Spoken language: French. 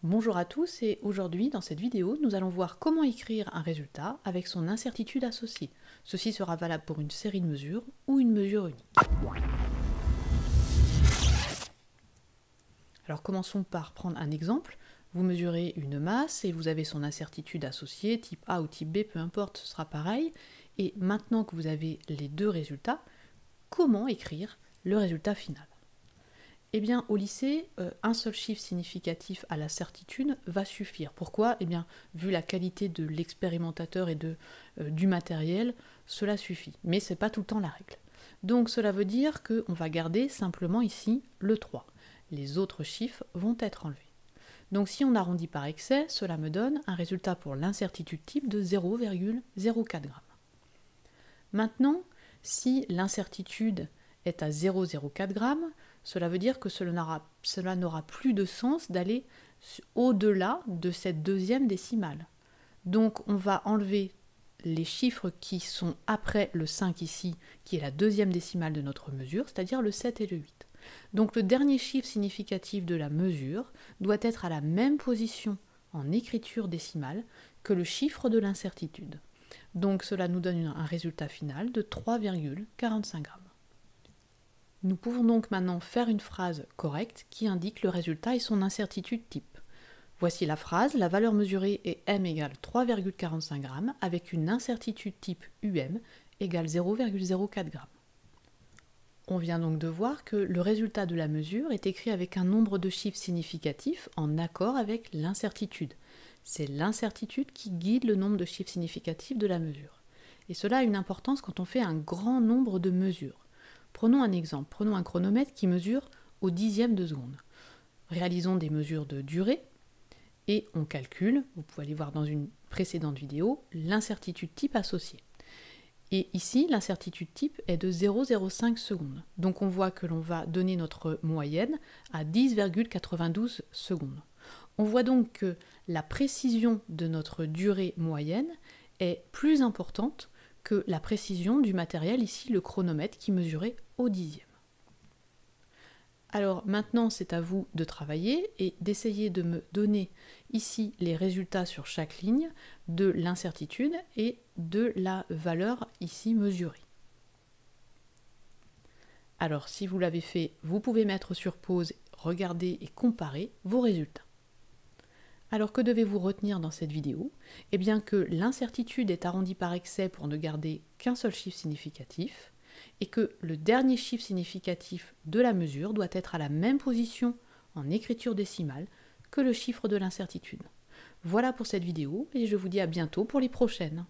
Bonjour à tous et aujourd'hui dans cette vidéo nous allons voir comment écrire un résultat avec son incertitude associée. Ceci sera valable pour une série de mesures ou une mesure unique. Alors commençons par prendre un exemple. Vous mesurez une masse et vous avez son incertitude associée, type A ou type B, peu importe, ce sera pareil. Et maintenant que vous avez les deux résultats, comment écrire le résultat final ? Eh bien, au lycée, un seul chiffre significatif à la certitude va suffire. Pourquoi ? Eh bien, vu la qualité de l'expérimentateur et du matériel, cela suffit. Mais ce n'est pas tout le temps la règle. Donc, cela veut dire qu'on va garder simplement ici le 3. Les autres chiffres vont être enlevés. Donc, si on arrondit par excès, cela me donne un résultat pour l'incertitude type de 0,04 g. Maintenant, si l'incertitude est à 0,04 g, cela veut dire que cela n'aura plus de sens d'aller au-delà de cette deuxième décimale. Donc on va enlever les chiffres qui sont après le 5 ici, qui est la deuxième décimale de notre mesure, c'est-à-dire le 7 et le 8. Donc le dernier chiffre significatif de la mesure doit être à la même position en écriture décimale que le chiffre de l'incertitude. Donc cela nous donne un résultat final de 3,45 g. Nous pouvons donc maintenant faire une phrase correcte qui indique le résultat et son incertitude type. Voici la phrase, la valeur mesurée est m égale 3,45 g avec une incertitude type UM égale 0,04 g. On vient donc de voir que le résultat de la mesure est écrit avec un nombre de chiffres significatifs en accord avec l'incertitude. C'est l'incertitude qui guide le nombre de chiffres significatifs de la mesure. Et cela a une importance quand on fait un grand nombre de mesures. Prenons un exemple, prenons un chronomètre qui mesure au dixième de seconde. Réalisons des mesures de durée et on calcule, vous pouvez aller voir dans une précédente vidéo, l'incertitude type associée. Et ici, l'incertitude type est de 0,05 secondes. Donc on voit que l'on va donner notre moyenne à 10,92 secondes. On voit donc que la précision de notre durée moyenne est plus importante que la précision du matériel, ici le chronomètre qui mesurait au dixième. Alors maintenant c'est à vous de travailler et d'essayer de me donner ici les résultats sur chaque ligne de l'incertitude et de la valeur ici mesurée. Alors si vous l'avez fait, vous pouvez mettre sur pause, regarder et comparer vos résultats. Alors que devez-vous retenir dans cette vidéo ? Eh bien que l'incertitude est arrondie par excès pour ne garder qu'un seul chiffre significatif et que le dernier chiffre significatif de la mesure doit être à la même position en écriture décimale que le chiffre de l'incertitude. Voilà pour cette vidéo et je vous dis à bientôt pour les prochaines.